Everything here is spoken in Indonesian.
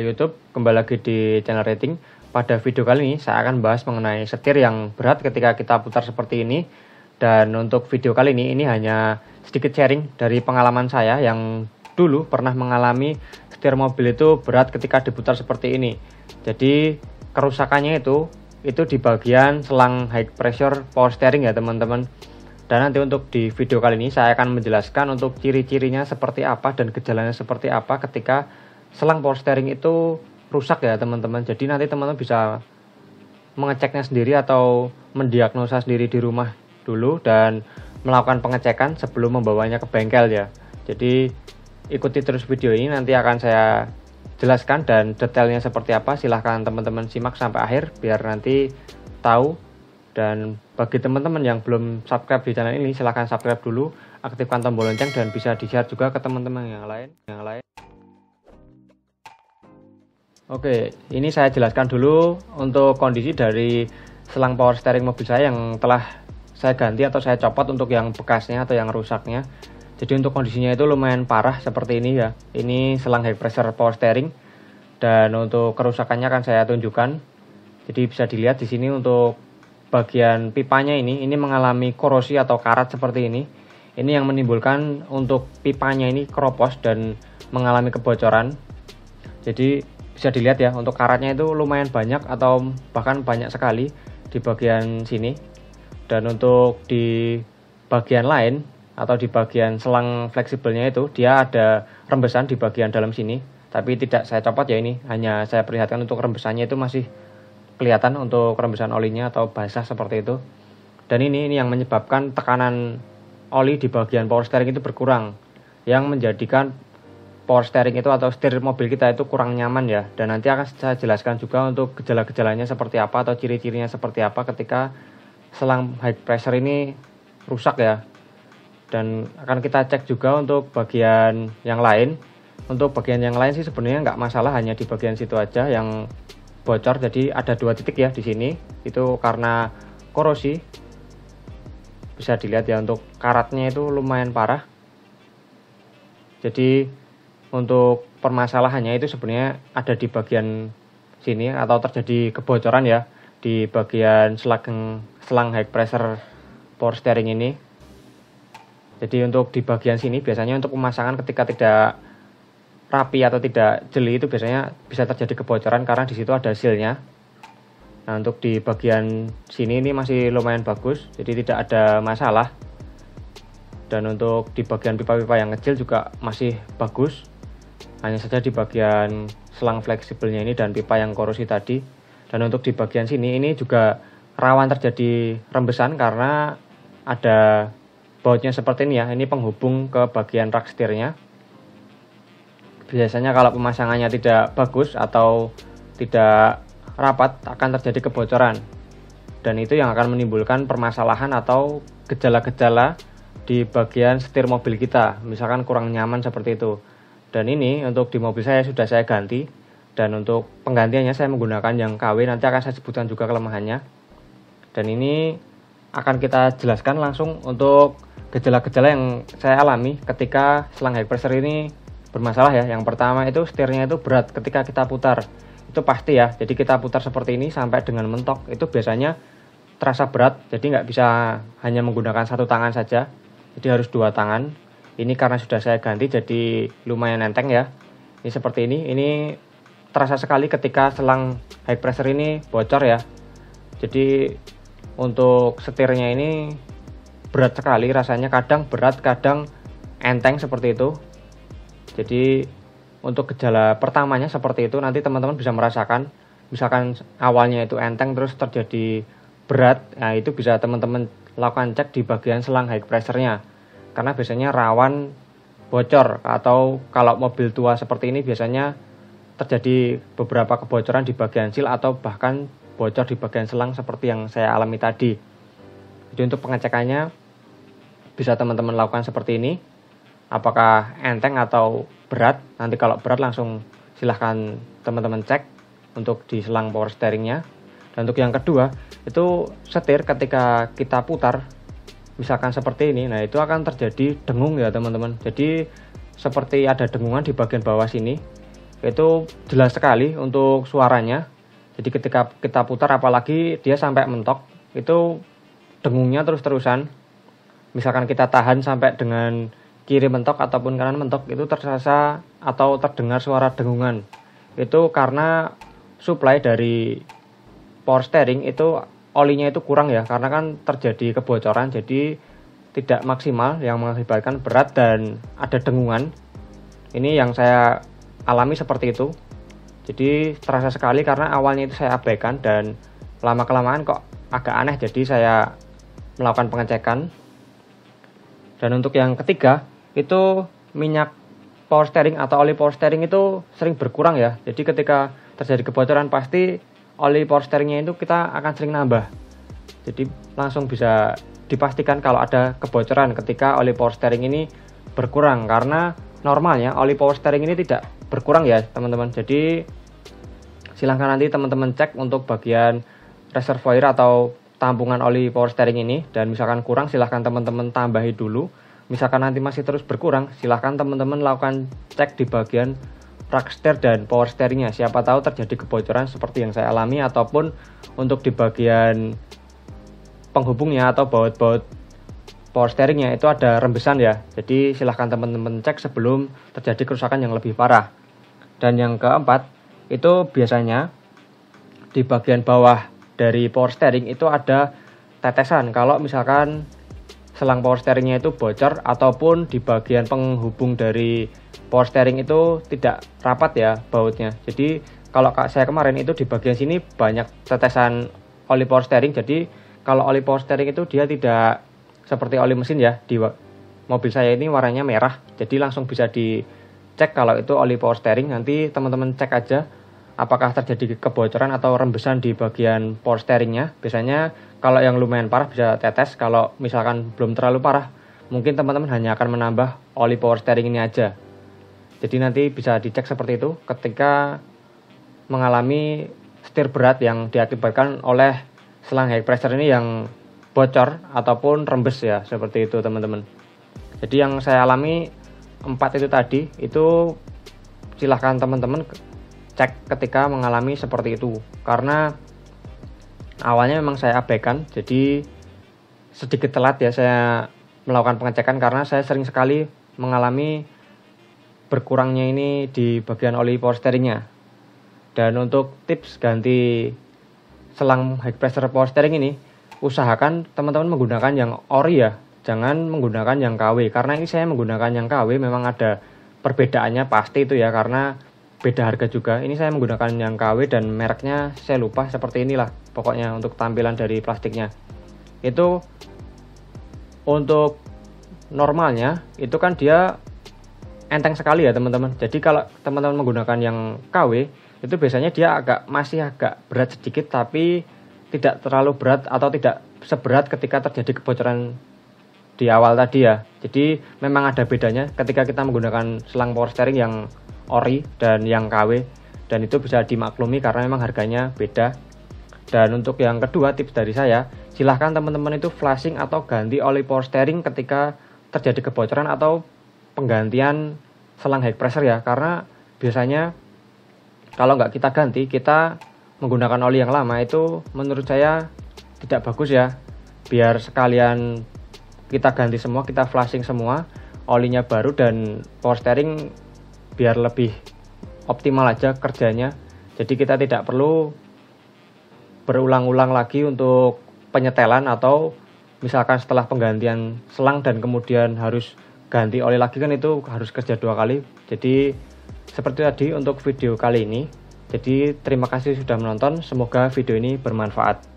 YouTube, kembali lagi di channel rating. Pada video kali ini saya akan bahas mengenai setir yang berat ketika kita putar seperti ini. Dan untuk video kali ini hanya sedikit sharing dari pengalaman saya yang dulu pernah mengalami setir mobil itu berat ketika diputar seperti ini. Jadi kerusakannya itu di bagian selang high pressure power steering ya teman-teman. Dan nanti untuk di video kali ini saya akan menjelaskan untuk ciri-cirinya seperti apa dan gejalanya seperti apa ketika selang power steering itu rusak ya teman-teman. Jadi nanti teman-teman bisa mengeceknya sendiri atau mendiagnosa sendiri di rumah dulu dan melakukan pengecekan sebelum membawanya ke bengkel ya. Jadi ikuti terus video ini, nanti akan saya jelaskan dan detailnya seperti apa. Silahkan teman-teman simak sampai akhir biar nanti tahu. Dan bagi teman-teman yang belum subscribe di channel ini, silahkan subscribe dulu, aktifkan tombol lonceng dan bisa di-share juga ke teman-teman yang lain. Oke, ini saya jelaskan dulu untuk kondisi dari selang power steering mobil saya yang telah saya ganti atau saya copot untuk yang bekasnya atau yang rusaknya. Jadi untuk kondisinya itu lumayan parah seperti ini ya. Ini selang high pressure power steering dan untuk kerusakannya akan saya tunjukkan. Jadi bisa dilihat di sini untuk bagian pipanya ini mengalami korosi atau karat seperti ini. Ini yang menimbulkan untuk pipanya ini keropos dan mengalami kebocoran. Jadi bisa dilihat ya, untuk karatnya itu lumayan banyak atau bahkan banyak sekali di bagian sini. Dan untuk di bagian lain atau di bagian selang fleksibelnya itu dia ada rembesan di bagian dalam sini. Tapi tidak saya copot ya, ini hanya saya perlihatkan untuk rembesannya itu masih kelihatan untuk rembesan olinya atau basah seperti itu. Dan ini yang menyebabkan tekanan oli di bagian power steering itu berkurang, yang menjadikan power steering itu atau setir mobil kita itu kurang nyaman ya. Dan nanti akan saya jelaskan juga untuk gejala-gejalanya seperti apa atau ciri-cirinya seperti apa ketika selang high pressure ini rusak ya. Dan akan kita cek juga untuk bagian yang lain. Untuk bagian yang lain sih sebenarnya nggak masalah, hanya di bagian situ aja yang bocor. Jadi ada 2 titik ya di sini, itu karena korosi. Bisa dilihat ya, untuk karatnya itu lumayan parah. Jadi untuk permasalahannya itu sebenarnya ada di bagian sini atau terjadi kebocoran ya di bagian selang high pressure power steering ini. Jadi untuk di bagian sini biasanya untuk pemasangan ketika tidak rapi atau tidak jeli itu biasanya bisa terjadi kebocoran karena di situ ada sealnya. Nah untuk di bagian sini ini masih lumayan bagus, jadi tidak ada masalah. Dan untuk di bagian pipa-pipa yang kecil juga masih bagus. Hanya saja di bagian selang fleksibelnya ini dan pipa yang korosi tadi. Dan untuk di bagian sini ini juga rawan terjadi rembesan karena ada bautnya seperti ini ya. Ini penghubung ke bagian rak setirnya. Biasanya kalau pemasangannya tidak bagus atau tidak rapat akan terjadi kebocoran. Dan itu yang akan menimbulkan permasalahan atau gejala-gejala di bagian setir mobil kita. Misalkan kurang nyaman seperti itu. Dan ini untuk di mobil saya sudah saya ganti. Dan untuk penggantiannya saya menggunakan yang KW, nanti akan saya sebutkan juga kelemahannya. Dan ini akan kita jelaskan langsung untuk gejala-gejala yang saya alami ketika selang high pressure ini bermasalah ya. Yang pertama itu setirnya itu berat ketika kita putar. Itu pasti ya. Jadi kita putar seperti ini sampai dengan mentok itu biasanya terasa berat. Jadi nggak bisa hanya menggunakan satu tangan saja. Jadi harus 2 tangan. Ini karena sudah saya ganti jadi lumayan enteng ya. Ini seperti ini. Ini terasa sekali ketika selang high pressure ini bocor ya. Jadi untuk setirnya ini berat sekali rasanya, kadang berat kadang enteng seperti itu. Jadi untuk gejala pertamanya seperti itu, nanti teman-teman bisa merasakan. Misalkan awalnya itu enteng terus terjadi berat, nah itu bisa teman-teman lakukan cek di bagian selang high pressure-nya. Karena biasanya rawan bocor, atau kalau mobil tua seperti ini biasanya terjadi beberapa kebocoran di bagian seal atau bahkan bocor di bagian selang seperti yang saya alami tadi. Jadi untuk pengecekannya bisa teman-teman lakukan seperti ini. Apakah enteng atau berat? Nanti kalau berat langsung silahkan teman-teman cek untuk di selang power steeringnya. Dan untuk yang kedua itu setir ketika kita putar misalkan seperti ini, nah itu akan terjadi dengung ya teman-teman. Jadi seperti ada dengungan di bagian bawah sini. itu jelas sekali untuk suaranya. Jadi ketika kita putar, apalagi dia sampai mentok, itu dengungnya terus-terusan. Misalkan kita tahan sampai dengan kiri mentok ataupun kanan mentok, itu terasa atau terdengar suara dengungan. Itu karena supply dari power steering itu olinya itu kurang ya, karena kan terjadi kebocoran, jadi tidak maksimal yang mengakibatkan berat dan ada dengungan. Ini yang saya alami seperti itu. Jadi terasa sekali karena awalnya itu saya abaikan dan lama-kelamaan kok agak aneh, jadi saya melakukan pengecekan. Dan untuk yang ketiga, itu minyak power steering atau oli power steering itu sering berkurang ya. Jadi ketika terjadi kebocoran pasti oli power steeringnya itu kita akan sering nambah. Jadi langsung bisa dipastikan kalau ada kebocoran ketika oli power steering ini berkurang, karena normalnya oli power steering ini tidak berkurang ya teman-teman. Jadi silahkan nanti teman-teman cek untuk bagian reservoir atau tampungan oli power steering ini, dan misalkan kurang silahkan teman-teman tambahi dulu. Misalkan nanti masih terus berkurang, silahkan teman-teman lakukan cek di bagian rak steer dan power steeringnya. Siapa tahu terjadi kebocoran seperti yang saya alami, ataupun untuk di bagian penghubungnya atau baut-baut power steeringnya itu ada rembesan ya. Jadi silahkan teman-teman cek sebelum terjadi kerusakan yang lebih parah. Dan yang keempat, itu biasanya di bagian bawah dari power steering itu ada tetesan. Kalau misalkan selang power steeringnya itu bocor, ataupun di bagian penghubung dari power steering itu tidak rapat ya bautnya. Jadi kalau saya kemarin itu di bagian sini banyak tetesan oli power steering. Jadi kalau oli power steering itu dia tidak seperti oli mesin ya. Di mobil saya ini warnanya merah, jadi langsung bisa dicek kalau itu oli power steering. Nanti teman-teman cek aja apakah terjadi kebocoran atau rembesan di bagian power steeringnya. Biasanya kalau yang lumayan parah bisa tetes. Kalau misalkan belum terlalu parah, mungkin teman-teman hanya akan menambah oli power steering ini aja. Jadi nanti bisa dicek seperti itu ketika mengalami setir berat yang diakibatkan oleh selang high pressure ini yang bocor ataupun rembes ya, seperti itu teman-teman. Jadi yang saya alami 4 itu tadi, itu silahkan teman-teman cek ketika mengalami seperti itu. Karena awalnya memang saya abaikan, jadi sedikit telat ya saya melakukan pengecekan, karena saya sering sekali mengalami berkurangnya ini di bagian oli power steeringnya. Dan untuk tips ganti selang high pressure power steering ini, usahakan teman-teman menggunakan yang ori ya, jangan menggunakan yang KW. Karena ini saya menggunakan yang KW, memang ada perbedaannya pasti itu ya, karena beda harga juga. Ini saya menggunakan yang KW dan mereknya saya lupa, seperti inilah pokoknya untuk tampilan dari plastiknya. Itu untuk normalnya itu kan dia enteng sekali ya teman-teman. Jadi kalau teman-teman menggunakan yang KW itu biasanya dia masih agak berat sedikit, tapi tidak terlalu berat atau tidak seberat ketika terjadi kebocoran di awal tadi ya. Jadi memang ada bedanya ketika kita menggunakan selang power steering yang ori dan yang KW, dan itu bisa dimaklumi karena memang harganya beda. Dan untuk yang kedua, tips dari saya, silahkan teman-teman itu flashing atau ganti oli power steering ketika terjadi kebocoran atau penggantian selang high pressure ya. Karena biasanya kalau nggak kita ganti, kita menggunakan oli yang lama, itu menurut saya tidak bagus ya. Biar sekalian kita ganti semua, kita flashing semua, olinya baru, dan power steering biar lebih optimal aja kerjanya. Jadi kita tidak perlu berulang-ulang lagi untuk penyetelan, atau misalkan setelah penggantian selang dan kemudian harus ganti oli lagi, kan itu harus kerja 2 kali. Jadi seperti tadi untuk video kali ini. Jadi terima kasih sudah menonton, semoga video ini bermanfaat.